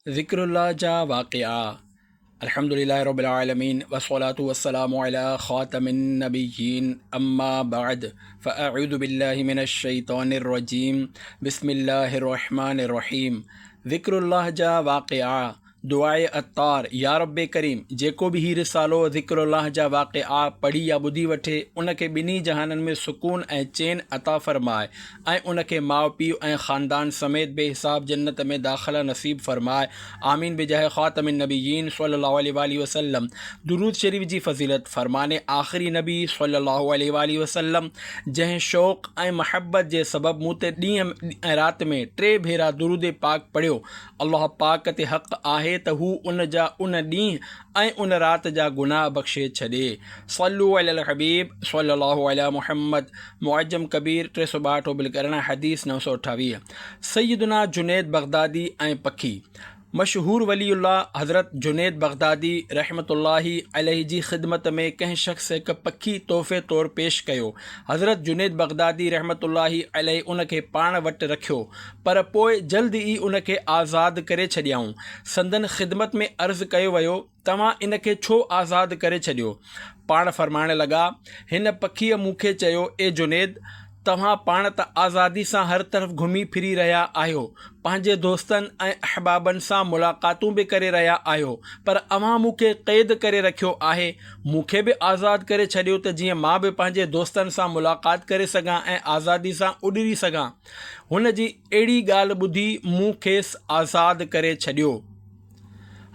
ज़िक्रुल्लाह जा वाक़िआ। अल्हम्दुलिल्लाहि रब्बिल आलमीन वस्सलातु वस्सलामु अला ख़ातमिन नबिय्यीन अम्मा बअद फ़अऊज़ु बिल्लाहि मिनश शैतानिर रजीम बिस्मिल्लाहिर रहमानिर रहीम। ज़िक्रुल्लाह जा वाक़िआ दुआए अत्तार। या रब्बे करीम, जेको भी ही रिसालो ज़िक्रुल्लाह जा वाक़िआ पढ़ी या ॿुधी वठे उनखे ॿिन्ही जहाननि में सुकून ऐं चैन अता फ़रमाए ऐं उनखे माउ पीउ ऐं ख़ानदान समेत बेहिसाब जन्नत में दाख़िला नसीब फ़रमाए। आमीन बिजाह ख़ातमिन नबिय्यीन सल्लल्लाहु अलैहि वसल्लम। दुरूद शरीफ जी फ़ज़ीलत। फ़रमाने आख़िरी नबी सल्लल्लाहु अलैहि वसल्लम जंहिं शौक़ ऐं महबत जे सबबि मूं ते ॾींहं ऐं राति में 3 भेरा दुरूद पाक पढ़ियो, अल्लाह पाक ते हक़ आहे त हू उन ॾींहुं ऐं उन राति जा गुनाह बख़्शे छॾे। सल्लू अलल हबीब सल्लल्लाहु अला मुहम्मद। मुअज्जम कबीर 362 बिलकरण हदीस 928। सैयदना जुनैद बग़दादी ऐं पखी। मशहूर वलीउल्लाह हज़रत जुनैद बग़दादी रहमतुल्लाहि अलैहि जी ख़िदमत में कंहिं शख़्स हिकु पखी तोहफ़े तौरु पेश कयो। हज़रत जुनैद बग़दादी रहमतुल्लाहि अलैहि उनखे पाण वटि रखियो, पर पोइ जल्द ई उनखे आज़ादु करे छॾियाऊं। संदन ख़िदमत में अर्ज़ु कयो वियो, तव्हां इनखे छो आज़ादु करे छॾियो? पाण फ़रमाइण लॻा, हिन पखीअ मूंखे चयो, ए जुनैद, तव्हां पाण त आज़ादी सां हर तरफ़ घुमी फिरी रहिया आहियो, पंहिंजे दोस्तनि ऐं अहबाबनि सां मुलाक़ातूं बि करे रहिया आहियो, पर अव्हां मूंखे क़ैद करे रखियो आहे। मूंखे बि आज़ादु करे छॾियो त जीअं मां बि पंहिंजे दोस्तनि सां मुलाक़ात करे सघां ऐं आज़ादी सां उॾरी सघां। हुन जी अहिड़ी ॻाल्हि ॿुधी मूं खेसि आज़ादु करे छॾियो।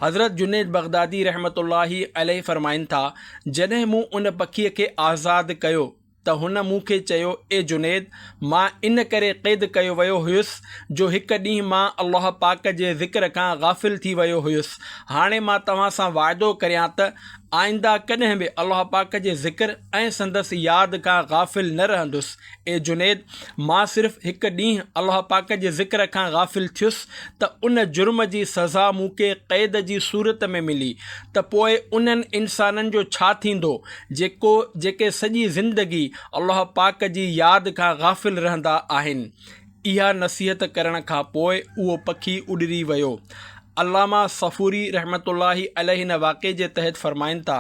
हज़रत जुनैद बग़दादी रहमतुल्लाहि अलैहि फ़रमाइनि था, जॾहिं मूं उन पखीअ खे आज़ादु कयो त हुन मूंखे चयो, ए जुनैद, मां इन करे क़ैद कयो वियो हुयुसि जो हिकु ॾींहुं मां अल्लाह पाक जे ज़िक्र खां गाफ़िल थी वियो हुयुसि। हाणे मां तव्हां सां वाइदो करियां त आइंदा कॾहिं बि अल्लाह पाक जे ज़िक्र ऐं संदसि यादि खां गाफ़िल न रहंदुसि। ए जुनैद, मां सिर्फ़ु हिकु ॾींहुं अल्लाह पाक जे ज़िक्र खां गाफ़िल थियुसि त उन जुर्म जी सज़ा मूंखे क़ैद जी सूरत में मिली, त पोइ उन्हनि इंसाननि जो छा थींदो जेके सॼी ज़िंदगी अल्लाह पाक जी यादि खां गाफ़िल रहंदा आहिनि। इहा नसीहत करण खां पोइ उहो पखी उॾरी वियो। अल्लामा सफ़ूरी रहमतुल्लाहि अलैहि हिन वाक़े जे तहत फ़रमाइनि था,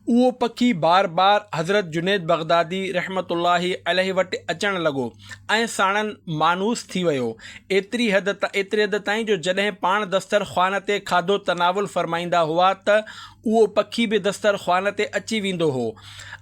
उहो पखी बार बार हज़रत जुनैद बग़दादी रहमतुल्लाहि अलैहि वटि अचणु लॻो ऐं साणनि मानूस थी वियो। एतिरी हद ताईं जो जॾहिं पाण दस्तरख़्वान ते खाधो तनावुल फ़रमाईंदा हुआ त उहो पखी बि दस्तरख़्वान ते अची वेंदो हो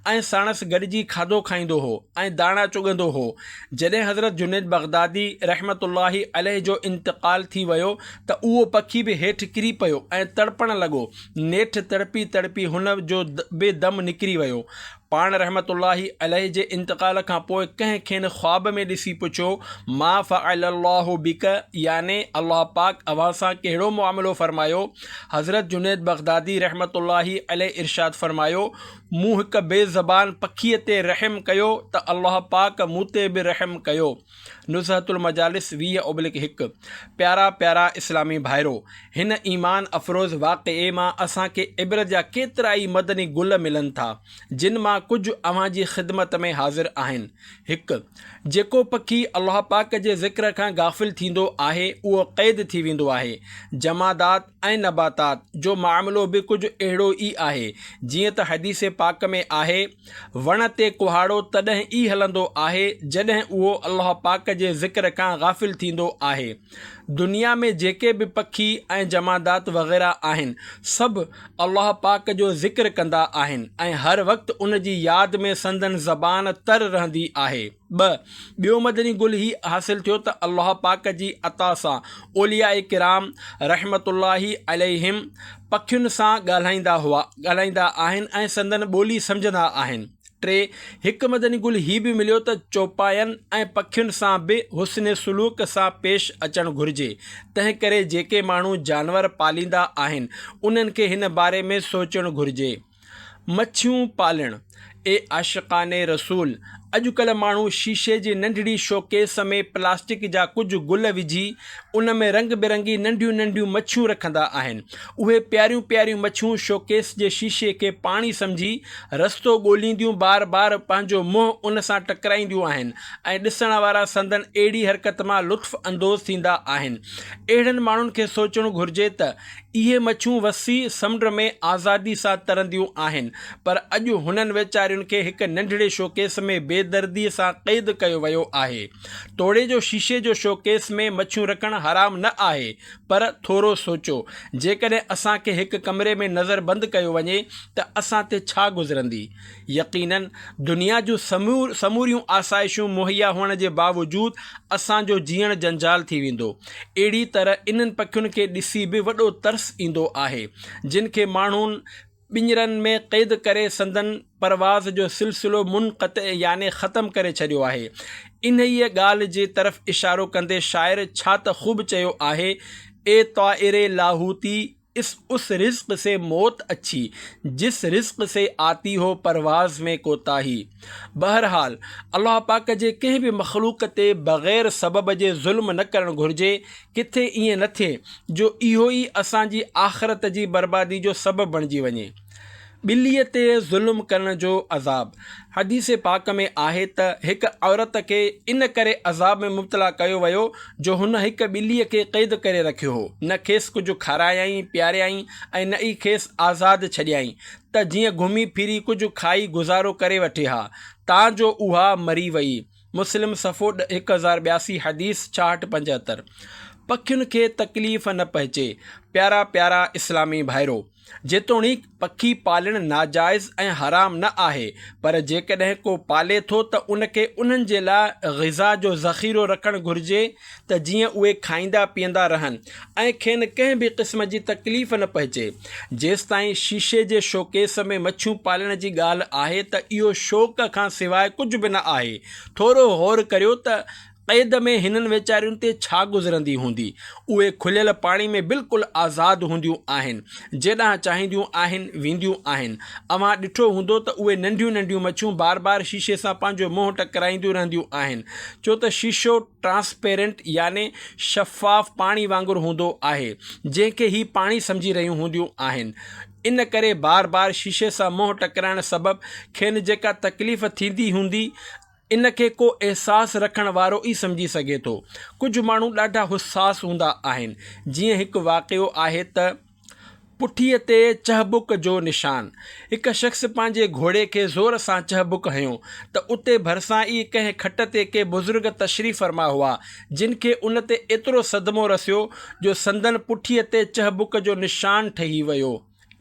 ऐं साणसि गॾिजी खाधो खाईंदो हो ऐं दाणा चुगंदो हो। जॾहिं हज़रत जुनैद बग़दादी रहमतुल्लाहि अलैहि जो इंतक़ाल थी वियो त उहो पखी बि हेठि किरी पियो ऐं तड़पण लॻो। नेठि तड़पी तड़पी हुन जो बेदम निकिरी वियो। पाण रहमतुल्लाहि अलैहि जे इंतक़ाल खां पोइ कंहिं खेनि ख़्वाब में ॾिसी पुछियो, मा फ़अलल्लाहु बिक, याने अल्लाह पाक अव्हां सां कहिड़ो मुआमिलो फ़रमायो? हज़रत जुनैद बग़दादी रहमतुल्लाहि अलैहि इरशाद फ़रमायो, मूं हिकु बेज़बान पखीअ ते रहम कयो त अल्लाह पाक मूं ते बि रहम कयो। नुज़हतुल मजालिस 20/1। प्यारा प्यारा इस्लामी भाइरो, हिन ईमान अफ़रोज़ वाक़िए मां असांखे इबरत जा केतिरा ई मदनी गुल मिलनि था, जिन मां कुझु अव्हां जी ख़िदमत में हाज़िर आहिनि। हिकु, जेको पखी अल्लाह पाक जे ज़िक्र खां गाफ़िल थींदो आहे उहो क़ैद थी वेंदो आहे। जमादात ऐं नबातात जो मामिलो बि कुझु अहिड़ो ई आहे। जीअं त हदीस पाक में आहे, वण ते कुहाड़ो तॾहिं ई हलंदो आहे जॾहिं उहो अल्लाह पाक जे ज़िक्र खां गाफ़िल थींदो आहे। दुनिया में जेके बि पखी ऐं जमादात वग़ैरह आहिनि, सभु अल्लाह पाक जो ज़िक्र कंदा आहिनि ऐं हर वक़्तु उन जी यादि में संदन ज़बान तर रहंदी आहे। ॿियो मदनी गुल ही हासिल थियो त अल्लाह पाक जी अता सां औलिया किराम रहमतुल्लाहि अलैहिम पखियुनि सां ॻाल्हाईंदा आहिनि ऐं संदन ॿोली सम्झंदा आहिनि। 3, हिकु मदनी गुल ही बि मिलियो त चौपायनि ऐं पखियुनि सां बि हुस्न सलूक सां पेश अचणु घुरिजे। तंहिं करे जेके माण्हू जानवर पालींदा आहिनि उन्हनि खे हिन बारे में सोचणु घुरिजे। मच्छियूं पालणु। ए आशिक़ाने रसूल, अॼुकल्ह माण्हू शीशे जी नंढड़ी शोकेस में प्लास्टिक जा कुझु गुल विझी उन में रंग बिरंगी नंढियूं नंढियूं मच्छियूं रखंदा आहिनि। उहे प्यारियूं प्यारियूं मच्छियूं शोकेस जे शीशे खे पाणी सम्झी रस्तो ॻोल्हींदियूं बार बार पंहिंजो मुंहुं उन सां टकराईंदियूं आहिनि ऐं ॾिसण वारा संदन अहिड़ी हरकत मां लुत्फ़ अंदोज़ थींदा आहिनि। अहिड़नि माण्हुनि खे सोचणु घुरिजे त इहे मच्छियूं वसी समुंड में आज़ादी सां तरंदियूं आहिनि, पर अॼु हुननि वीचारियुनि खे हिकु नंढड़े शोकेस में बेदर्दीअ सां क़ैद कयो वियो आहे। तोड़े जो शीशे जो शोकेस में मच्छियूं रखणु हराम न आहे, पर थोरो सोचो जेकॾहिं असांखे हिकु कमरे में नज़र बंदि कयो वञे त असां ते छा गुज़रंदी। यकीनन दुनिया जूं समूरियूं आसाइशूं मुहैया हुअण जे बावजूदि असांजो जीअण जंजाल थी वेंदो। अहिड़ी तरह इन्हनि पखियुनि खे ॾिसी बि वॾो तरस ईंदो आहे जिन खे माण्हुनि पिंजरनि में क़ैद करे संदन परवाज़ जो सिलसिलो मुनक़ते याने ख़तमु करे छॾियो आहे। इन ई ॻाल्हि जे तरफ़ इशारो कंदे शाइर छा त ख़ूब चयो आहे, ए ताइरे लाहूती उस रिज़्क़ से मौत अच्छी जिस रिज़्क़ से आती हो परवाज़ में कोताही। बहरहाल अल्लाह पाक जे कंहिं बि मख़लूक ते बग़ैर सबब जे ज़ुल्म न करणु घुरिजे। किथे ईअं न थिए जो इहो ई असांजी आख़िरत जी बर्बादी जो सबबु बणिजी वञे। ॿिलीअ ते ज़ुल्म करण जो अज़ाब। हदीस पाक में आहे त हिकु औरत खे इन करे अज़ाब में मुब्तला कयो वियो जो हुन हिकु ॿिलीअ खे क़ैद करे रखियो हो। न खेसि कुझु खारायई प्यारियई ऐं न ई खेसि आज़ादु छॾियई त जीअं घुमी फिरी कुझु खाई गुज़ारो करे वठे हा ताजो उहा मरी वई। मुस्लिम सफ़ो 1082 हदीस 6675। पखियुनि खे तकलीफ़ न पहुचे। प्यारा प्यारा इस्लामी भाइरो, जेतोणीकि पखी पालणु नाजाइज़ ऐं हराम न आहे, पर जेकॾहिं को पाले थो त उनखे उन्हनि जे लाइ ग़िज़ा जो ज़ख़ीरो रखणु घुरिजे त जीअं उहे खाईंदा पीअंदा रहनि ऐं खेनि कंहिं बि क़िस्म जी तकलीफ़ न पहुचे। जेसिताईं शीशे जे शोकेस में मच्छियूं पालण जी ॻाल्हि आहे त इहो शौक़ खां सवाइ कुझु बि न आहे। थोरो गौर करियो त क़ैद में हिननि वीचारियुनि ते छा गुज़रंदी हूंदी। उहे खुलियल पाणी में बिल्कुलु आज़ादु हूंदियूं आहिनि, जेॾांहुं चाहींदियूं आहिनि वेंदियूं आहिनि। अव्हां ॾिठो हूंदो त उहे नंढियूं नंढियूं मच्छियूं बार बार शीशे सां पंहिंजो मुंहुं टकराईंदियूं रहंदियूं आहिनि, छो त शीशो ट्रांसपेरेंट याने शफ़ाफ़ पाणी वांगुरु हूंदो आहे जंहिंखे ही पाणी सम्झी रहियूं हूंदियूं आहिनि। इन करे बार बार शीशे सां मुंहुं टकराइण सबबु खेनि जेका तकलीफ़ थींदी हूंदी इन खे को अहसासु रखण वारो ई सम्झी सघे थो। कुझु माण्हू ॾाढा हुसास हूंदा आहिनि। जीअं हिकु वाक़ियो आहे त पुठीअ ते चहबुक जो निशान। हिकु शख़्स पंहिंजे घोड़े खे ज़ोर सां चहबुक हयो त उते भरिसां ई कंहिं खट ते के बुज़ुर्ग तशरीफ़ फ़रमा हुआ जिन खे उन ते एतिरो सदमो रसियो जो संदन पुठीअ ते चहबुक जो निशान ठही वियो।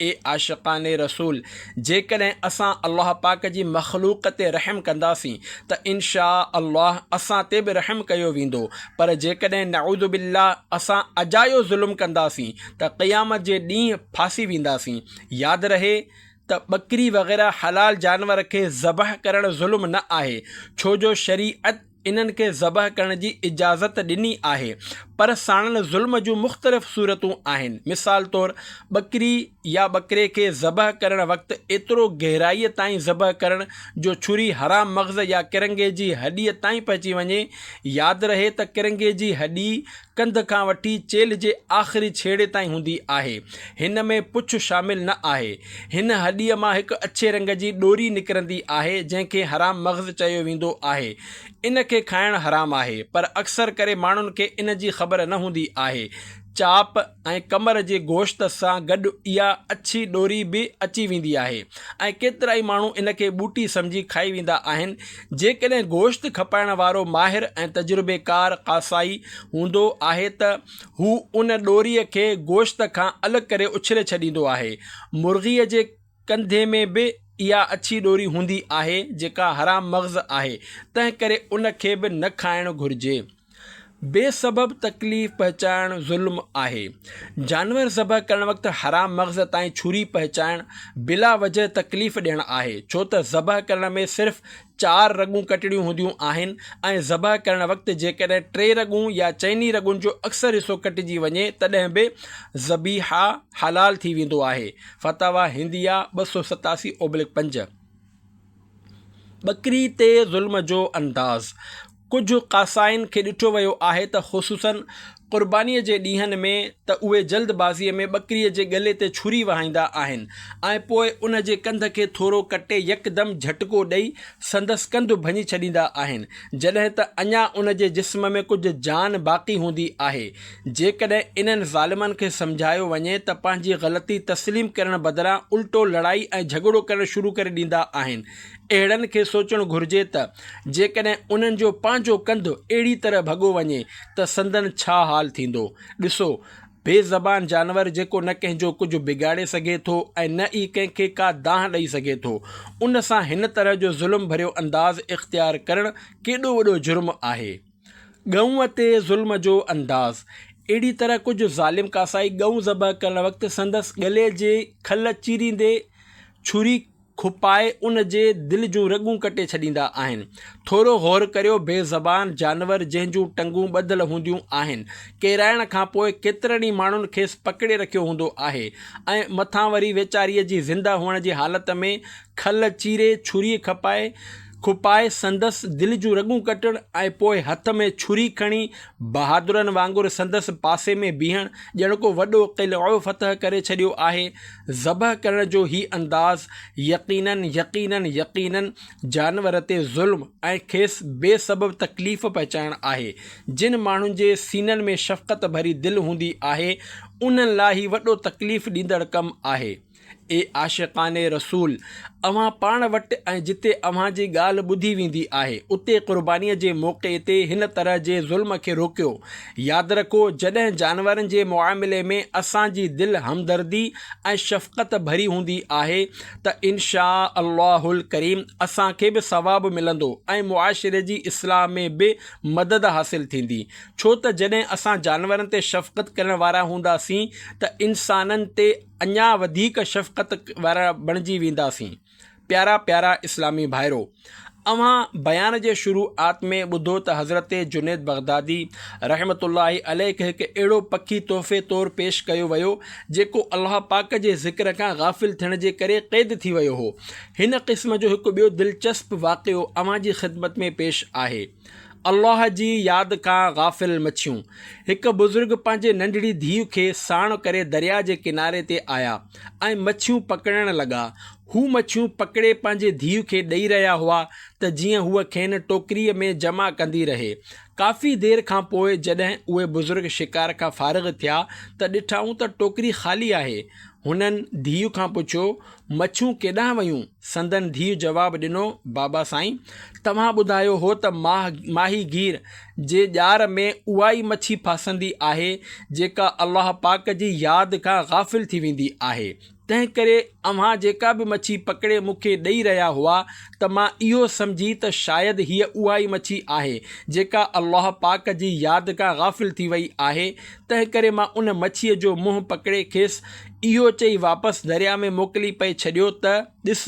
ए आशिक़ाने रसूल, जेकॾहिं असां अल्लाह पाक जी मख़लूक़ ते रहम कंदासीं त इनशा अल्लाह असां ते बि रहम कयो वेंदो, पर जेकॾहिं नऊज़ु बिल्लाह असां अजायो ज़ुल्म कंदासीं त क़यामत जे ॾींहुं फासी वेंदासीं। यादि रहे त ॿकरी वग़ैरह हलाल जानवर खे ज़बह करणु ज़ुल्म न आहे, छो जो शरीअत इन्हनि खे ज़बह करण जी इजाज़त ॾिनी आहे, पर साणनि ज़ुल्म जूं मुख़्तलिफ़ सूरतूं आहिनि। मिसाल तौरु ॿकरी या ॿकरे खे ज़बह करणु वक़्तु एतिरो गहराईअ ताईं ज़बह करणु जो छुरी हराम मग़ज़ या किरंगे जी हॾीअ ताईं पहुची वञे। यादि रहे त किरंगे जी हॾी कंध खां वठी चेल्हि जे आख़िरी छेड़े ताईं हूंदी आहे, हिन में पुछ शामिल न आहे। हिन हॾीअ मां हिकु अछे रंग जी ॾोरी निकिरंदी आहे जंहिंखे हराम मग़ज़ चयो वेंदो आहे। इन खे खाइणु हराम आहे, पर अक्सर करे माण्हुनि खे इन जी ख़बर न हूंदी आहे। चाप ऐं कमर जे गोश्त सां गॾु इहा अछी ॾोरी बि अची वेंदी आहे ऐं केतिरा ई माण्हू इन खे ॿूटी सम्झी खाई वेंदा आहिनि। जेकॾहिं गोश्त खपाइण वारो माहिर ऐं तजुर्बेकार कासाई हूंदो आहे त हू उन ॾोरीअ खे गोश्त खां अलॻि करे उछले छॾींदो आहे। मुर्गीअ जे कंधे में बि इहा अछी ॾोरी हूंदी आहे जेका हराम मग़ज़ आहे, तंहिं करे उन खे बि न खाइणु घुरिजे। बेसबब तकलीफ़ पहुचाइणु ज़ुल्म आहे। जानवर ज़बह करण वक़्तु हराम मग़ज़ ताईं छुरी पहुचाइणु बिला वजह तकलीफ़ ॾियणु आहे, छो त ज़बह करण में सिर्फ़ु 4 रगूं कटणियूं हूंदियूं आहिनि ऐं ज़बह करण वक़्तु जेकॾहिं 3 रगूं या चइनी रगुनि जो अक्सर हिसो कटिजी वञे तॾहिं बि ज़बीहा हलाल थी वेंदो आहे। फ़तवा हिंदिया 287/5। बकरी ते ज़ुल्म जो अंदाज़। कुझु क़ासाइन खे ॾिठो वियो आहे त ख़ुसूसन क़ुर्बानीअ जे ॾींहंनि में त उहे जल्दबाज़ीअ में बकरीअ जे गले ते छुरी वहाईंदा आहिनि ऐं पोइ उन जे कंध खे थोरो कटे यकदमि झटको ॾेई संदसि कंधु भञी छॾींदा आहिनि जॾहिं त अञा उन जे जिस्म में कुझु जान बाक़ी हूंदी आहे। जेकॾहिं इन्हनि ज़ालिमनि खे सम्झायो वञे त पंहिंजी ग़लती तस्लीम करण बदिरां उल्टो लड़ाई ऐं झगड़ो करणु शुरू करे ॾींदा आहिनि। अहिड़नि खे सोचणु घुरिजे त जेकॾहिं उन्हनि जो पंहिंजो कंधु अहिड़ी तरह भॻो वञे त संदन छा हाल थींदो। ॾिसो, बेज़बान जानवर जेको न कंहिंजो कुझु बिगाड़े सघे थो ऐं न ई कंहिंखे का दाह ॾेई सघे थो, उन सां हिन तरह जो ज़ुल्म भरियो अंदाज़ इख़्तियार करणु केॾो वॾो जुर्म आहे। ॻऊं ते ज़ुल्म जो अंदाज़। अहिड़ी तरह कुझु ज़ालिम कासाई ॻऊं ज़बह करण वक़्तु संदसि गले जे खल चीरींदे छुरी खुपाए उन जे दिलि जूं रॻूं कटे छॾींदा आहिनि। थोरो गौर करियो, बेज़बान जानवर जंहिंजूं टंगूं ॿधल हूंदियूं आहिनि, किराइण खां पोइ केतिरनि ई माण्हुनि खेसि पकिड़े रखियो हूंदो आहे ऐं मथां वरी वेचारीअ जी ज़िंदा हुअण जी हालति में खल चीरे छुरी खुपाए संदसि दिलि जूं रॻूं कटणु ऐं पोइ हथ में छुरी खणी बहादुरनि वांगुरु संदसि पासे में बीहणु ॼण को वॾो क़िलो फ़तह करे छॾियो आहे। ज़बह करण जो ही अंदाज़ यक़ीनन जानवर ते ज़ुल्म ऐं खेसि बेसबब तकलीफ़ पहुचाइणु आहे। जिन माण्हुनि जे सीननि में शफ़क़त भरी दिलि हूंदी आहे, उन्हनि लाइ ही वॾो तकलीफ़ ॾींदड़ कमु आहे। ए आशिक़ाने रसूल, अव्हां पाण वटि ऐं जिते अव्हां जी ॻाल्हि ॿुधी वेंदी आहे उते क़ुर्बानीअ जे मौक़े ते हिन तरह जे ज़ुल्म खे रोकियो। यादि रखो, जॾहिं जानवरनि जे मुआमिले में असांजी दिलि हमदर्दी ऐं शफ़क़त भरी हूंदी आहे त इनशा अल्लाहुल करीम असांखे बि सवाबु मिलंदो ऐं मुआशिरे जी इस्लाह में बि मदद हासिलु थींदी। छो त जॾहिं असां जानवरनि ते शफ़क़त करण वारा हूंदासीं त इंसाननि ते अञा वधीक शफ़क़त वारा बणिजी वेंदासीं। प्यारा प्यारा इस्लामी भाइरो, अव्हां बयान जे शुरूआत में ॿुधो त हज़रत जुनैद बग़दादी रहमतुल्लाहि अलैह खे हिकु अहिड़ो पखी तोहफ़े तौरु पेश कयो वियो जेको अल्लाह पाक जे ज़िक्र खां गाफ़िल थियण जे करे क़ैद थी वियो हो। हिन क़िस्म जो हिकु ॿियो दिलचस्प वाक़ियो अव्हां जी ख़िदमत में पेश आहे। अल्लाह जी यादि खां गाफ़िल मच्छियूं। हिकु बुज़ुर्ग पंहिंजे नंढड़ी धीउ खे साण करे दरिया जे किनारे ते आया ऐं मच्छियूं पकड़ण लॻा। हू मच्छियूं पकड़े पंहिंजे धीउ खे ॾेई रहिया हुआ त जीअं हूअ खेनि टोकरीअ में जमा कंदी रहे। काफ़ी देर खां पोइ जॾहिं उहे बुज़ुर्ग शिकार खां फ़ारिग़ थिया त ॾिठाऊं त टोकरी ख़ाली आहे। हुननि धीउ खां पुछियो, मच्छियूं केॾांहुं वयूं? संदन धीउ जवाबु ॾिनो, बाबा साईं, तव्हां ॿुधायो हो त माहीगीर जे ॼार में उहा ई मच्छी फासंदी आहे जेका अल्लाह पाक जी यादि खां गाफ़िल थी वेंदी आहे। तंहिं करे अव्हां जेका बि मच्छी पकड़े मूंखे ॾेई रहिया हुआ त मां इहो सम्झी त शायदि हीअ उहा ई मच्छी आहे जेका अल्लाह पाक जी यादि खां गाफ़िल थी वई आहे। तंहिं करे मां उन मच्छीअ जो मुंहुं पकड़े खेसि इहो चई वापसि दरिया में मोकिली पई छॾियो त ॾिस,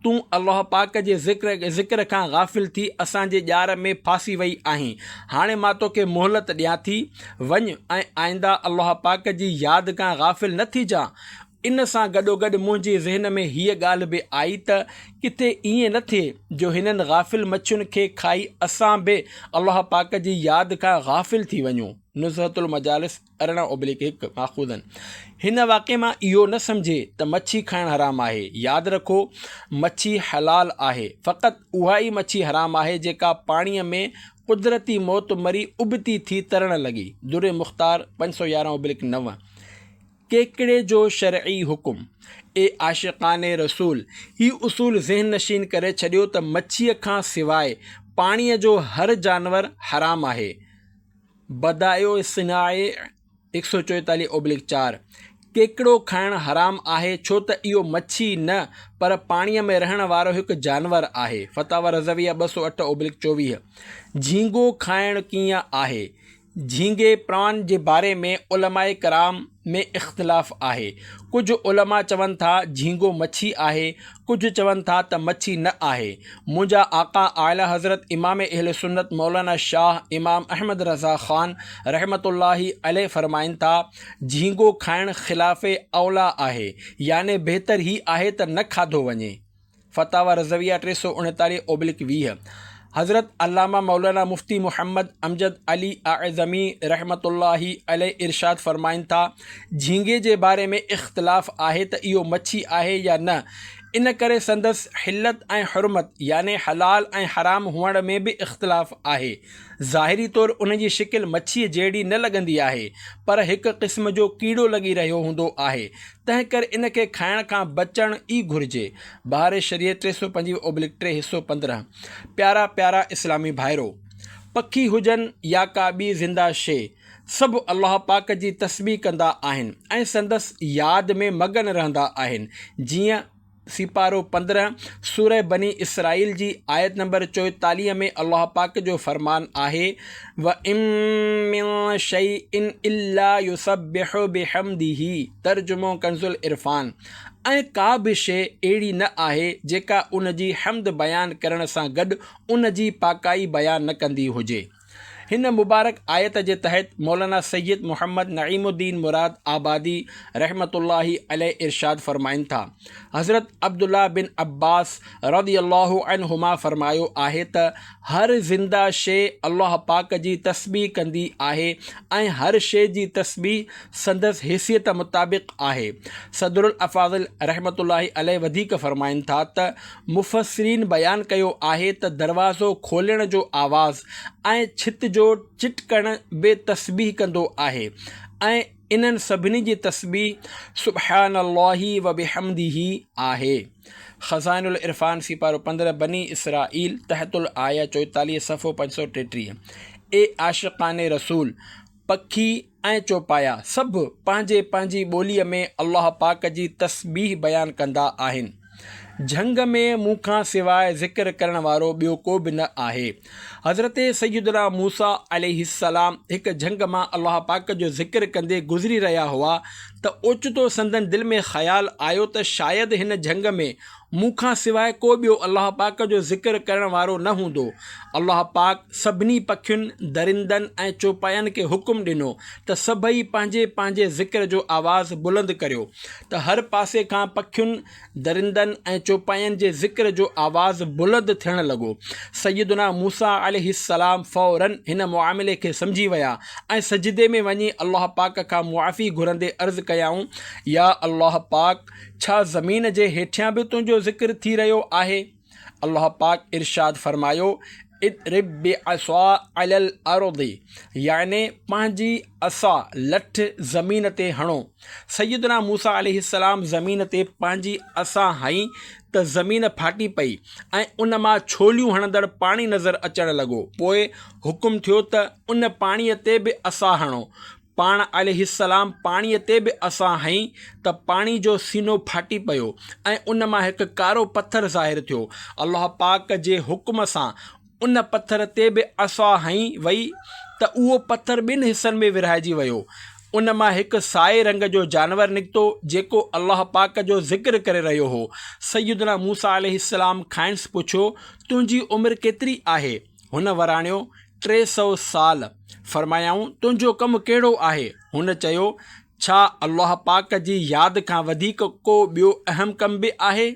तूं अल्लाह पाक जे ज़िक्र खां गाफ़िल थी असांजे ॼार में फासी वई आहीं। हाणे मां तोखे मोहलत ॾियां थी, वञ ऐं आईंदा अल्लाह पाक जी यादि खां गाफ़िल न थी जा। इन सां गॾोगॾु मुंहिंजे ज़हन में हीअ ॻाल्हि बि आई त किथे ईअं न थिए जो हिननि गाफ़िल मच्छियुनि खे खाई असां बि अल्लाह पाक जी यादि खां गाफ़िल थी वञूं। नुज़हतुल मजालिस 18/1 माख़ूज़न। हिन वाक़े मां इहो न सम्झे त मच्छी खाइणु हराम आहे। यादि रखो, मच्छी हलाल आहे। फ़क़ति उहा ई मच्छी हराम आहे जेका पाणीअ में कुदरती मौत मरी उबती थी तरण लॻी। दुर मुख़्तार 511/9। केकड़े जो शरई हुकुम। ए आशिक़ाने रसूल, ही उसूल ज़हन नशीन करे छॾियो त मच्छीअ खां सवाइ पाणीअ जो हर जानवर हराम आहे। बदायो सिनाए 144/4। केकड़ो खाइणु हराम आहे छो त इहो मच्छी न पर पाणीअ में रहण वारो हिकु जानवर आहे। फतावा रज़विया 208/24। झींगो खाइणु कीअं आहे? झींगे प्रान जे बारे में उलमाए कराम में इख़्तिलाफ़ आहे। कुझु उलमा चवनि था झींगो मच्छी आहे, कुझु चवनि था त मच्छी न आहे। मुंहिंजा आका आला हज़रत इमाम अहले सुन्नत मौलाना शाह इमाम अहमद रज़ा ख़ान रहमतुल्लाहि अलैह फ़रमाइनि था, झींगो खाइणु ख़िलाफ़े औला आहे, याने बहितर ही आहे त न खाधो वञे। फतावा रज़विया 339/20। हज़रत अल्लामा मौलाना मुफ्ती मोहम्मद अमजद अली आज़मी रहमतुल्लाहि अलैह इरशाद फ़रमाइनि था, झींगे जे बारे में इख़्तिलाफ़ आहे त इहो मच्छी आहे या न। इन करे संदसि हिल्लत ऐं हुरमत याने हलाल ऐं हराम हुअण में बि इख़्तिलाफ़ आहे। ज़ाहिरी तौरु उन जी शिकिल मच्छीअ जहिड़ी न लॻंदी आहे, पर हिकु क़िस्म जो कीड़ो लॻी रहियो हूंदो आहे, तंहिं करे इन खे खाइण खां बचणु ई घुरिजे। बहार शरीयत 325/3 हिसो 15। प्यारा प्यारा इस्लामी भाइरो, पखी हुजनि या का ॿी ज़िंदा शइ, सभु अल्लाह पाक जी तस्बीह कंदा आहिनि ऐं संदसि यादि में मगन रहंदा आहिनि। जीअं सिपारो 15 सूरह बनी इसराइल जी आयत नंबर 44 में अल्लाह पाक जो फ़रमान आहे, व इम मिन शैइन इल्ला युसब्बिहु बिहम्दिही। तर्जुमो कंज़ुल इरफ़ान। ऐं का बि शइ अहिड़ी न आहे जेका उन जी हम्द बयानु करण सां गॾु उन जी पाकाई बयानु न कंदी हुजे। हिन मुबारक आयत जे तहत मौलाना सैयद मोहम्मद नईमुद्दीन मुराद आबादी रहमतुल्लाहि अलैह इरशाद फ़रमाइनि था, हज़रत अब्दुल्ला बिन अब्बास रज़ियल्लाहु अन्हुमा फ़रमायो आहे त हर ज़िंदा शइ अल्लाह पाक जी तस्बीह कंदी आहे ऐं हर शइ जी तस्बीह संदसि हैसियत मुताबिक़ आहे। सदरुल अफ़ाज़िल रहमतुल्लाहि अलैह वधीक फ़रमाइनि था त मुफ़स्सिरीन बयानु कयो आहे त दरवाज़ो खोलण जो आवाज़ ऐं छित जो चिटकण बि तस्बीह कंदो आहे ऐं इन्हनि सभिनी जी तस्बीह सुब्हानल्लाहि व बिहम्दिही आहे। ख़ज़ाइनुल इरफ़ान सिपारो 15 बनी इसराइल तहतुल आया 44 सफ़ो 533। ए आशिक़ाने रसूल, पखी ऐं चौपाया सभु पंहिंजे पंहिंजी ॿोलीअ में अल्लाह पाक जी तस्बीह बयानु कंदा आहिनि। झंग में मूंखां सवाइ ज़िक्र करण वारो ॿियो को बि न आहे। हज़रत सैयदना मूसा अलैहिस्सलाम हिकु झंग मां अल्लाह पाक जो ज़िक्र कंदे गुज़री रहिया हुआ त ओचितो संदनि दिलि में ख़्यालु आयो त शायदि हिन झंग में मूंखां सवाइ को ॿियो अल्लाह पाक जो ज़िक्र करण वारो न हूंदो। अल्लाह पाक सभिनी पखियुनि, दरिंदनि ऐं चौपायनि खे हुकुम ॾिनो त सभई पंहिंजे पंहिंजे ज़िक्र जो आवाज़ बुलंद करियो। त हर पासे खां पखियुनि, दरिंदनि ऐं चौपायनि जे ज़िक्र जो आवाज़ बुलंद थियणु लॻो। सैयदना मूसा अलैहिस्सलाम फ़ौरन हिन मुआमिले खे सम्झी विया ऐं सजदे में वञी अल्लाह पाक खां मुआफ़ी घुरंदे अर्ज़ु कयाऊं, या अल्लाह पाक, छा ज़मीन जे हेठियां बि तुंहिंजो ज़िक्र थी रहियो आहे? अल्लाह पाक इरशाद फ़रमायो, इद्रिब बिअसा अलल अर्दि, याने पंहिंजी असा लठ ज़मीन ते हणो। सैयदना मूसा अलैहिस्सलाम ज़मीन ते पंहिंजी असा हई त ज़मीन फाटी पई ऐं उन मां छोलियूं हणंदड़ पाणी नज़र अचणु लॻो। पोइ हुकुम थियो त उन पाणीअ ते बि असा हणो। पाण अलैहिस्सलाम पाणीअ ते बि असा हई त पाणी जो सीनो फाटी पियो ऐं उन मां हिकु कारो पत्थर ज़ाहिर थियो। अल्लाह पाक जे हुकुम सां उन पत्थर ते बि असा हई वई त उहो पत्थर ॿिनि हिसनि में विरहाइजी वियो। उन मां हिकु साए रंग जो जानवर निकितो जेको अल्लाह पाक जो ज़िक्र करे रहियो हो। सैयदना मूसा अलैहिस्सलाम खांइसि पुछियो, तुंहिंजी उमिरि केतिरी आहे? हुन वराणियो, 300 साल। फ़रमायाऊं, तुंहिंजो कमु कहिड़ो आहे? हुन चयो, छा अल्लाह पाक जी यादि खां वधीक को ॿियो अहम कमु बि आहे?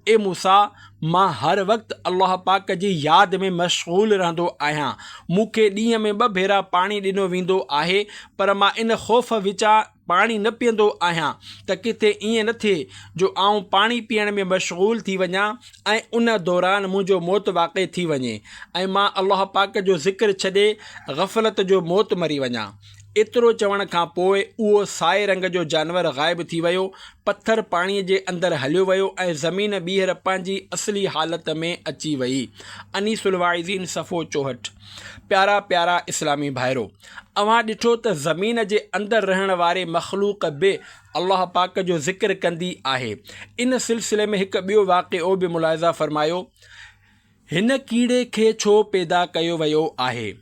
ए मूसा, मां हर वक़्तु अल्लाह पाक जी यादि में मशग़ूल रहंदो आहियां। मूंखे ॾींहं में 2 भेरा पाणी ॾिनो वेंदो आहे, पर मां इन ख़ौफ़ विचां पाणी न पीअंदो आहियां त किथे ईअं न थिए जो आउं पाणी पीअण में मशग़ूल थी वञा ऐं उन दौरान मुंहिंजो मौत वाक़ई थी वञे ऐं मां अल्लाह पाक जो ज़िक्र छॾे ग़फ़लत जो मौत मरी वञा। एतिरो चवण खां पोइ उहो साए रंग जो जानवर ग़ाइबु थी वियो। पत्थर पाणीअ जे अंदरि हलियो वियो ऐं ज़मीन ॿीहर पंहिंजी असली हालत में अची वई। अनीसुल वाइज़ीन सफ़ो 64। प्यारा प्यारा इस्लामी भाइरो, अव्हां ॾिठो त ज़मीन जे अंदरि रहण वारे मख़लूक़ बि अल्लाह पाक जो ज़िक्र कंदी आहे। इन सिलसिले में हिकु ॿियो वाक़िओ बि मुलाहिज़ा फ़रमायो, हिन कीड़े खे छो पैदा कयो वियो आहे?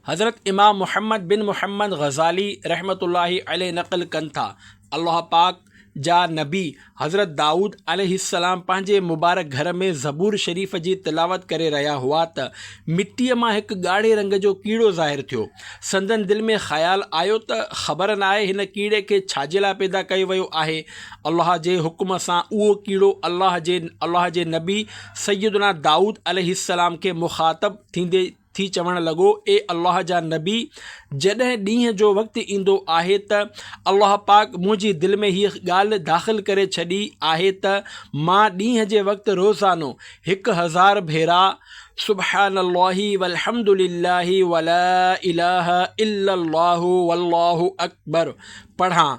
हज़रत इमाम मुहम्मद बिन मुहम्मद ग़ज़ाली रहमतुल्लाहि अलैह नक़ल कनि था, अल्लाह पाक जा नबी हज़रत दाऊद अलैहिस्सलाम पंहिंजे मुबारक घर में ज़बूर शरीफ़ जी तिलावत करे रहिया हुआ त मिटीअ मां हिकु ॻाढ़े रंग जो कीड़ो ज़ाहिर थियो। संदन दिलि में ख़्यालु आयो त ख़बर न आहे हिन कीड़े खे छाजे लाइ पैदा कयो वियो आहे। अल्लाह जे हुकुम सां उहो कीड़ो अल्लाह जे नबी सैयदना दाऊद अलैहिस्सलाम खे मुख़ातब थी चवण लॻो, ए अल्लाह जा नबी, जॾहिं ॾींहं जो वक़्तु ईंदो आहे त अल्लाह पाक मुंहिंजी दिलि में हीअ ॻाल्हि दाख़िल करे छॾी आहे त मां ॾींहं जे वक़्तु रोज़ानो 1000 भेरा सुब्हानल्लाहि वल्हम्दुलिल्लाहि वला इलाहा इल्लल्लाहु वल्लाहु अकबर पढ़ां।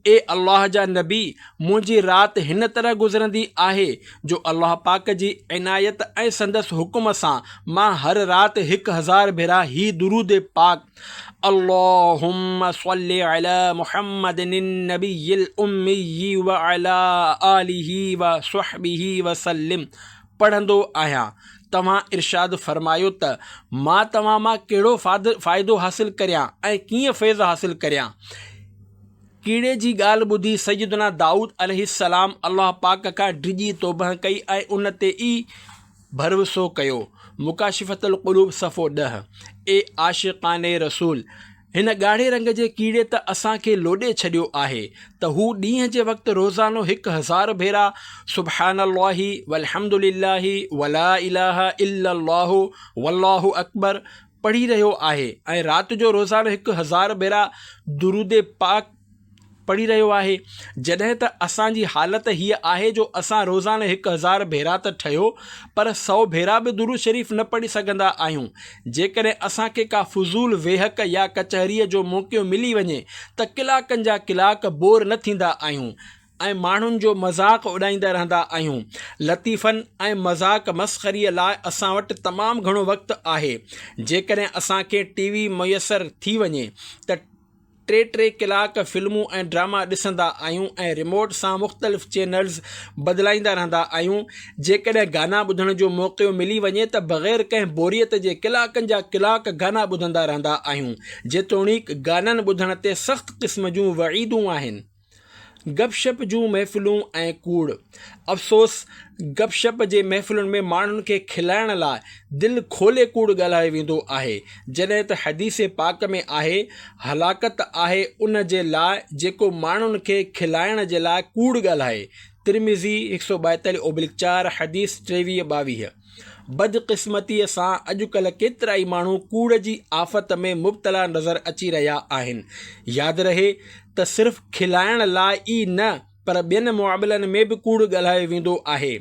ए अल्लाह जा नबी, मुंहिंजी राति हिन तरह गुज़रंदी आहे जो अल्लाह पाक जी इनायत ऐं संदसि हुकुम सां मां हर राति 1000 भेरा ही दुरूद पाक अल्लाहुम्मा सल्लि अला मुहम्मदिन नबिय्यिल उम्मी व अला आलिहि व सहबिहि वसल्लम पढ़ंदो आहियां। तव्हां इरशाद फरमायो त मां तव्हां मां कहिड़ो फ़ाइदो हासिल करियां ऐं कीअं फैज़ हासिल करियां। कीड़े जी ॻाल्हि ॿुधी सैयदना दाऊद अलैहिस्सलाम अल्लाह पाक खां डिॼी तौबह कई ऐं उन ते ई भरवसो कयो। मुकाशिफ़तुल क़ुलूब सफ़ो 10। ए आशिक़ाने रसूल, हिन ॻाढ़े रंग जे कीड़े त असांखे लोॾे छॾियो आहे त हू ॾींहं जे वक़्तु रोज़ानो 1000 भेरा सुब्हानल्लाहि वल्हम्दुलिल्लाहि वला इलाहा इल्लल्लाहु वल्लाहु अकबर पढ़ी रहियो आहे ऐं राति जो रोज़ानो 1000 भेरा दुरूद पाक पढ़ी रहियो आहे। जॾहिं त असांजी हालत हीअ आहे जो असां रोज़ाना 1000 भेरा त ठहियो पर 100 भेरा बि दुरूद शरीफ़ न पढ़ी सघंदा आहियूं। जेकॾहिं असांखे का फुज़ूल वेहक या कचहरीअ जो मौक़ो मिली वञे त कलाकनि जा कलाक बोर न थींदा आहियूं ऐं माण्हुनि जो मज़ाक़ उॾाईंदा रहंदा आहियूं। लतीफ़नि ऐं मज़ाक़ मस्ख़रीअ लाइ असां वटि तमामु घणो वक़्तु आहे। जेकॾहिं असांखे टीवी मुयसरु थी वञे त 3 कलाक फिल्मूं ऐं ड्रामा ॾिसंदा आहियूं ऐं रिमोट सां मुख़्तलिफ़ चैनल्स बदिलाईंदा रहंदा आहियूं। जेकॾहिं गाना ॿुधण जो मौक़ो मिली वञे त बग़ैर कंहिं बोरियत जे कलाकनि जा कलाक गाना ॿुधंदा रहंदा आहियूं। जेतोणीकि गाननि ॿुधण ते सख़्तु क़िस्म जूं वईदूं आहिनि। गपशप जूं महफ़िलूं ऐं कूड़। अफ़सोस, गपशप जे महफ़िलुनि में माण्हुनि खे खिलाइण लाइ दिलि खोले कूड़ ॻाल्हायो वेंदो आहे, जॾहिं त हदीस पाक में आहे, हलाकत आहे उन जे लाइ जेको माण्हुनि खे खिलाइण जे लाइ कूड़ ॻाल्हाए। तिरमिज़ी 142/4 हदीस 23-22। बदक़िस्मतीअ सां अॼुकल्ह केतिरा ई माण्हू कूड़ जी आफ़त में मुब्तला नज़र अची रहिया आहिनि। यादि रहे त सिर्फ़ु खिलाइण लाइ ई न पर ॿियनि मुआमलनि में बि कूड़ ॻाल्हायो वेंदो आहे।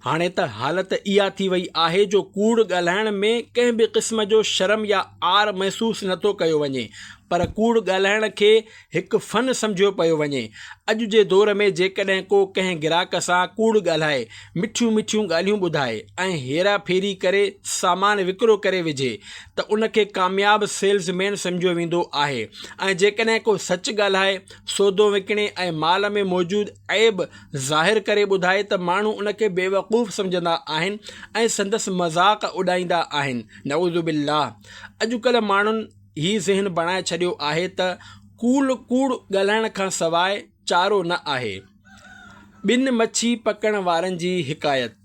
हाणे त हालत इहा थी वई आहे जो कूड़ ॻाल्हाइण में कंहिं बि क़िस्म जो शर्म या आर महसूसु नथो कयो वञे पर कूड़ ॻाल्हाइण खे हिकु फ़न सम्झियो पियो वञे। अॼु जे दौर में जेकॾहिं को कंहिं ग्राहक सां कूड़ ॻाल्हाए, मिठियूं मिठियूं ॻाल्हियूं ॿुधाए ऐं हेरा फेरी करे सामान विकिरो करे विझे त उनखे कामयाबु सेल्समैन सम्झियो वेंदो आहे ऐं जेकॾहिं को सच ॻाल्हाए, सौदो विकिणे ऐं माल में मौजूदु ऐब ज़ाहिर करे ॿुधाए त माण्हू उनखे बेवकूफ़ सम्झंदा आहिनि ऐं संदसि मज़ाक़ उॾाईंदा आहिनि। नऊज़ु बिल्लाह। अॼुकल्ह माण्हुनि हीउ ज़हन बणाए छॾियो आहे त कूड़ ॻाल्हाइण खां सवाइ चारो न आहे। ॿिनि मच्छी पकड़ वारनि जी हिकायत।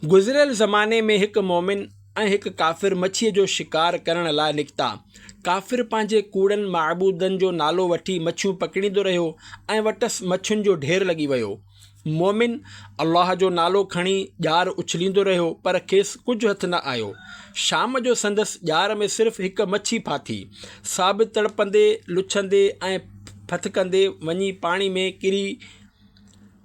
गुज़िरियल ज़माने में हिकु मोमिन ऐं हिकु काफ़िर मच्छीअ जो शिकार करण लाइ निकिता। काफ़िर पंहिंजे कूड़नि माबूदनि जो नालो वठी मच्छियूं पकड़ींदो रहियो ऐं वटसि मच्छियुनि जो ढेर लॻी वियो। मोमिन अल्लाह जो नालो खणी ॼार उछलींदो रहियो पर खेसि कुझु हथ न आयो। शाम जो संदसि ॼार में सिर्फ़ु हिकु मच्छी फाथी। साबित तड़पंदे लुछंदे ऐं फथकंदे वञी पाणी में किरी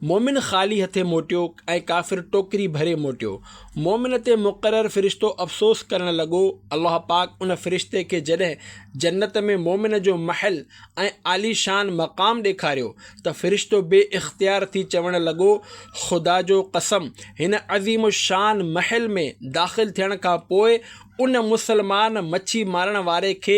मोमिन ख़ाली हथे मोटियो ऐं काफ़िर टोकरी भरे मोटियो। मोमिन ते मुक़ररु फ़रिश्तो अफ़सोस करणु लॻो। अल्लाह पाक उन फ़रिश्ते खे जॾहिं जन्नत में मोमिन जो महल ऐं आलीशान मक़ाम ॾेखारियो त फ़रिश्तो बे इख़्तियार थी चवणु लॻो, ख़ुदा जो कसम, हिन अज़ीम शान महल में दाख़िल थियण खां पोइ उन मुसलमान मच्छी मारण वारे खे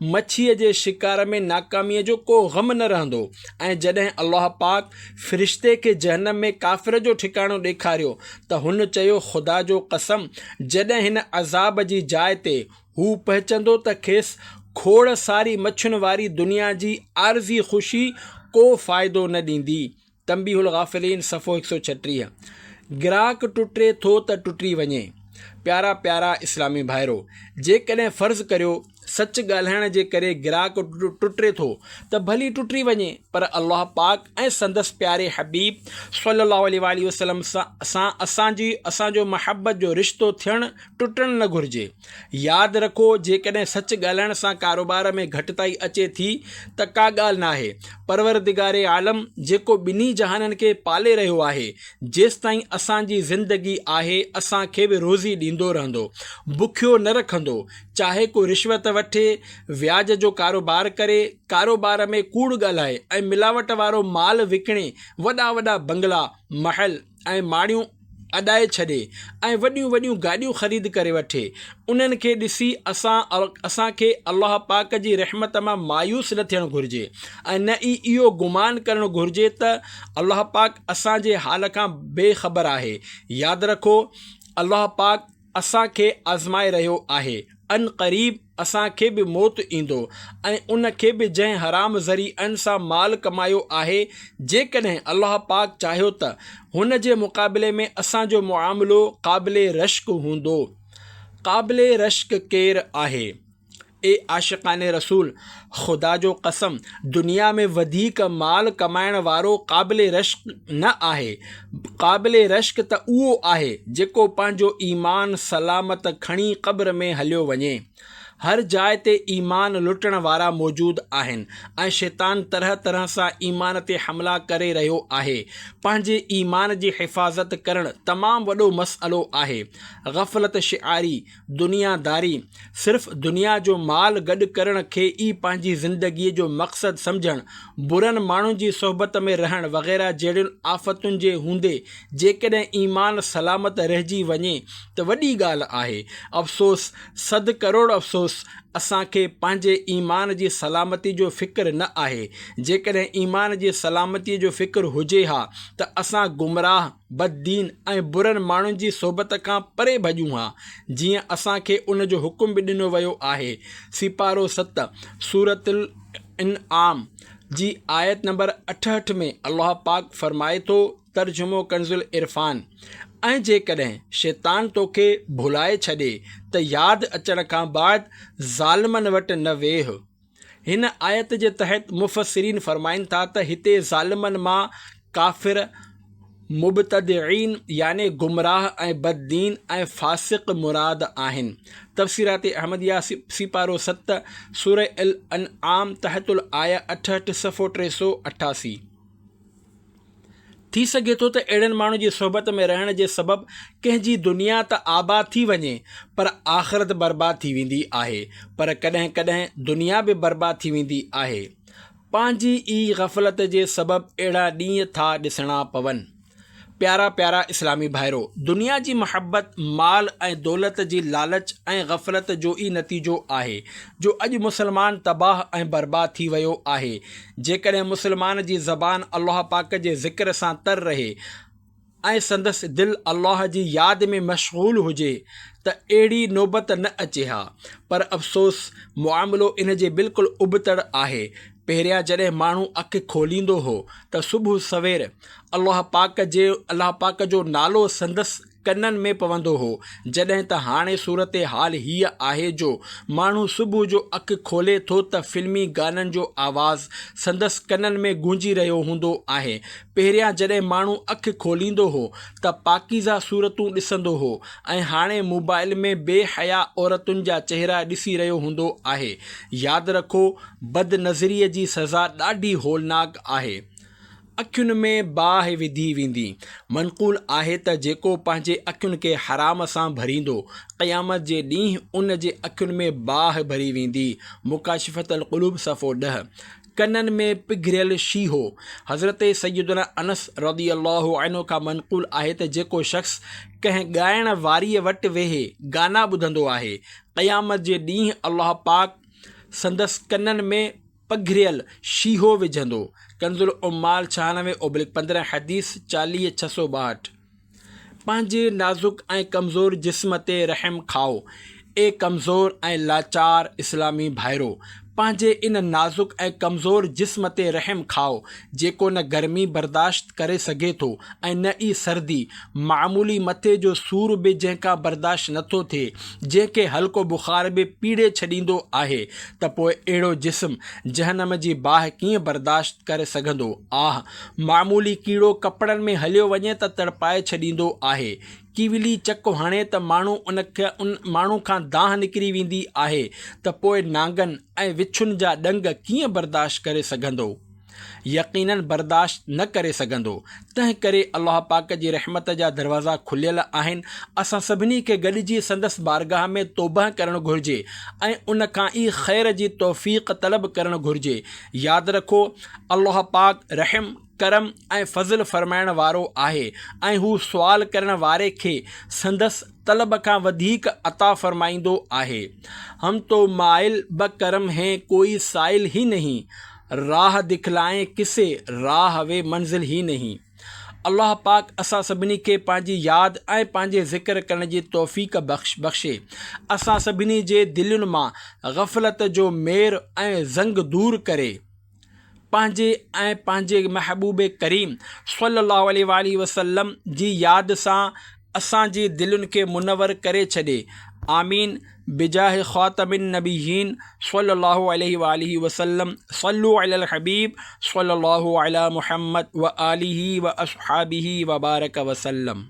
मच्छीअ जे शिकार में नाकामीअ जो को ग़म न रहंदो। ऐं जॾहिं अल्लाह पाक फ़रिश्ते खे जहन्नम में काफ़िर जो ठिकाणो ॾेखारियो त हुन चयो, ख़ुदा जो कसम, जॾहिं हिन अज़ाब जी जाइ ते हू पहुचंदो त खेसि खोड़ सारी मच्छियुनि वारी दुनिया जी आरज़ी ख़ुशी को फ़ाइदो न ॾींदी। तंबीहुल गाफ़िलीन सफ़ो 136। ग्राहक टुटे थो त टुटी वञे। प्यारा प्यारा इस्लामी भाइरो, जेकॾहिं फ़र्ज़ु करियो सच ॻाल्हाइण जे करे ग्राहक टुटे थो त भली टुटी वञे, पर अल्लाह पाक ऐं संदसि प्यारे हबीब सल्लल्लाहु अलैहि वसल्लम सां असांजो महबत जो रिश्तो थियणु टुटणु न घुरिजे। यादि रखो, जेकॾहिं सच ॻाल्हाइण सां कारोबार में घटिताई अचे थी त का ॻाल्हि न आहे। परवरदिगारे आलम जेको ॿिन्ही जहाननि खे पाले रहियो आहे, जेसिताईं असांजी ज़िंदगी आहे असांखे बि रोज़ी ॾींदो रहंदो, बुखियो न रखंदो। चाहे को रिश्वत वठे, व्याज जो कारोबार करे, कारोबार में कूड़ ॻाल्हाए ऐं मिलावट वारो माल विकिणे, वॾा वॾा बंगला, महल ऐं माड़ियूं अॾाए छॾे ऐं वॾियूं वॾियूं गाॾियूं ख़रीद करे वठे, उन्हनि खे ॾिसी असांखे अल्लाह पाक जी रहमत मां मायूस न थियणु घुरिजे ऐं न ई इहो गुमान करणु घुरिजे त अल्लाह पाक असांजे हाल खां बेख़बर आहे। यादि रखो, अल्लाह पाक असांखे आज़माए रहियो आहे। अन क़रीब असांखे बि मौत ईंदो ऐं उन खे बि जंहिं हराम ज़रिअनि सां माल कमायो आहे, जेकॾहिं अल्लाह पाक चाहियो त हुन जे मुक़ाबले में असांजो मुआमिलो क़ाबिले रश्क हूंदो। क़ाबिले रश्क केरु आहे? ए आशिक़ाने रसूल, ख़ुदा जो कसम, दुनिया में वधीक माल कमाइण वारो क़ाबिले रश्क न आहे। क़ाबिले रश्क त उहो आहे जेको पंहिंजो ईमान सलामत खणी क़ब्र में हलियो वञे। हर जाइ ते ईमान लुटण वारा मौजूदु आहिनि ऐं शैतान तरह तरह सां ईमान ते हमला करे रहियो आहे। पंहिंजे ईमान जी हिफ़ाज़त करणु तमामु वॾो मसइलो आहे। ग़फ़लत शिआरी, दुनियादारी, सिर्फ़ु दुनिया जो माल गॾु करण खे ई पंहिंजी ज़िंदगीअ जो मक़सदु सम्झणु, बुरनि माण्हुनि जी सोहबत में रहणु वग़ैरह जहिड़ियुनि आफ़तुनि जे हूंदे जेकॾहिं ईमान सलामत रहिजी वञे त वॾी ॻाल्हि आहे। अफ़सोस, 100 करोड़ अफ़सोस, असांखे पंहिंजे ईमान जी सलामती जो फ़िक्र न आहे। जेकॾहिं ईमान जी सलामतीअ जो फ़िक्र हुजे हा त असां गुमराह, बददीन ऐं बुरनि माण्हुनि जी सोबत खां परे भॼूं हा, जीअं असांखे उन जो हुकुम बि ॾिनो वियो आहे। सिपारो 7 सूरतुल इनआम जी आयत नंबर 68 में अल्लाह पाक फ़रमाए थो, तर्जुमो कंज़ुल इरफ़ान, ऐं जेकॾहिं शैतान तोखे भुलाए छॾे त यादि अचण खां बाद ज़ालिमनि वटि न वेह। हिन आयत जे तहत मुफ़स्सिरीन फ़रमाइनि था त हिते ज़ालिमनि मां काफ़िर, मुबतदईन याने गुमराह ऐं बददीन ऐं फ़ासिक़ मुराद आहिनि। तफ़सीरात अहमदिया सिपारो 7 सूरह अल अनआम तहतुल आया 68 सफ़ो 388। थी सघे थो त अहिड़नि माण्हुनि जी सोहबत में रहण जे सबबु कंहिंजी दुनिया त आबाद थी वञे पर आख़िरत बर्बाद थी वेंदी आहे, पर कॾहिं कॾहिं दुनिया बि बर्बाद थी वेंदी आहे। पंहिंजी ई ग़फ़लत जे सबबु अहिड़ा ॾींहं था ॾिसणा पवनि। प्यारा प्यारा इस्लामी भाइरो, दुनिया जी महबत, माल ऐं दौलत जी लालच ऐं ग़फ़लत जो ई नतीजो आहे जो अॼु मुसलमान तबाह ऐं बर्बाद थी वियो आहे। जेकॾहिं मुसलमान जी ज़बान अल्लाह पाक जे ज़िक्र सां तर रहे ऐं संदसि दिलि अल्लाह जी यादि में मशग़ूल हुजे त अहिड़ी नौबत न अचे हा, पर अफ़सोस मुआमिलो इन जे बिल्कुलु उबतड़ आहे। पहिरियां जॾहिं माण्हू अखि खोलींदो हो त सुबुह सवेर अल्लाह पाक जो नालो संदसि कननि में पवंदो हो, जॾहिं त हाणे सूरत हाल हीअ आहे जो माण्हू सुबुह जो अखि खोले थो त फ़िल्मी गाननि जो आवाज़ संदसि कननि में गूंजी रहियो हूंदो आहे। पहिरियां जॾहिं माण्हू अखि खोलींदो हो त पाकीज़ा सूरतूं ॾिसंदो हो ऐं हाणे मोबाइल में बेहया औरतुनि जा चेहरा ॾिसी रहियो हूंदो आहे। यादि रखो, बदनज़रीअ जी सज़ा ॾाढी होलनाक आहे। अखियुनि में बाहि विधी वेंदी। मनक़ूल आहे त जेको पंहिंजे अखियुनि खे हराम सां भरींदो, क़यामत जे ॾींहुं उन जे अखियुनि में बाहि भरी वेंदी। मुकाशिफ़तुल क़ुलूब सफ़ो 10। कननि में पिघरियल शीहो। हज़रत सैयदना अनस रज़ियल्लाहु अन्हु खां मनक़ूल आहे त जेको शख़्स कंहिं ॻाइण वारीअ वटि वेहे गाना ॿुधंदो आहे, क़यामत जे ॾींहुं अल्लाह पाक संदसि कननि में पिघरियल शीहो विझंदो। कंज़ुल उम्माल 96/15 हदीस 40/662। पंहिंजे नाज़ुक ऐं कमज़ोर जिस्म ते रहम खाओ। ए कमज़ोर ऐं लाचार इस्लामी भाइरो, पंहिंजे इन नाज़ुक ऐं कमज़ोर जिस्म ते रहम खाओ जेको न गर्मी बर्दाश्त करे सघे थो ऐं न ई सर्दी, मामूली मथे जो सूर बि जंहिंखां बर्दाश्त नथो थिए, जंहिंखे हल्को बुख़ार बि पीड़े छॾींदो आहे, त पोइ अहिड़ो जिस्म जहन्नम जी बाहि कीअं बर्दाश्त करे सघंदो। आह, मामूली कीड़ो कपिड़नि में हलियो वञे त तड़पाए छॾींदो आहे। कीविली चक हणे त माण्हू खां दाह निकिरी वेंदी आहे, त पोइ नांगनि ऐं विछुनि जा ॾंग कीअं बर्दाश्त करे सघंदो। यकीनन बर्दाश्त न करे सघंदो। तंहिं करे अल्लाह पाक जी रहमत जा दरवाज़ा खुलियल आहिनि। असां सभिनी खे गॾिजी संदसि बारगाह में तौबह करणु घुरिजे ऐं उन खां ई ख़ैर जी तौफ़ीक़ तलब करणु घुरिजे। यादि रखो, अल्लाह पाक रहम, करम ऐं फज़ल फरमाइण वारो आहे ऐं हू सुवाल करण वारे खे संदसि तलब खां वधीक अता फरमाईंदो आहे। हम तो माइल ब करम हैं कोई साइल ही नहीं, राह दिखलाएं किसे राह वे मंजिल ही नहीं। अल्लाह पाक असां सभिनी खे पंहिंजी यादि ऐं पंहिंजे ज़िक्र करण जी तौफ़ीक़ बख़्शे। असां सभिनी जे दिलुनि मां ग़फ़लत जो मेर ऐं ज़ंग दूर करे पंहिंजे महबूब करीम सल्लल्लाहु अलैहि वसल्लम जी यादि सां असांजी दिलुनि खे मुनवर करे छॾे। आमीन। बिजाह ख़ातमिन नबिय्यीन सल्लल्लाहु अलैहि वसल्लम। सल्लु अलल हबीब सल्लल्लाहु अला मुहम्मद व आलिहि व अस्हाबिहि व बारक वसल्लम।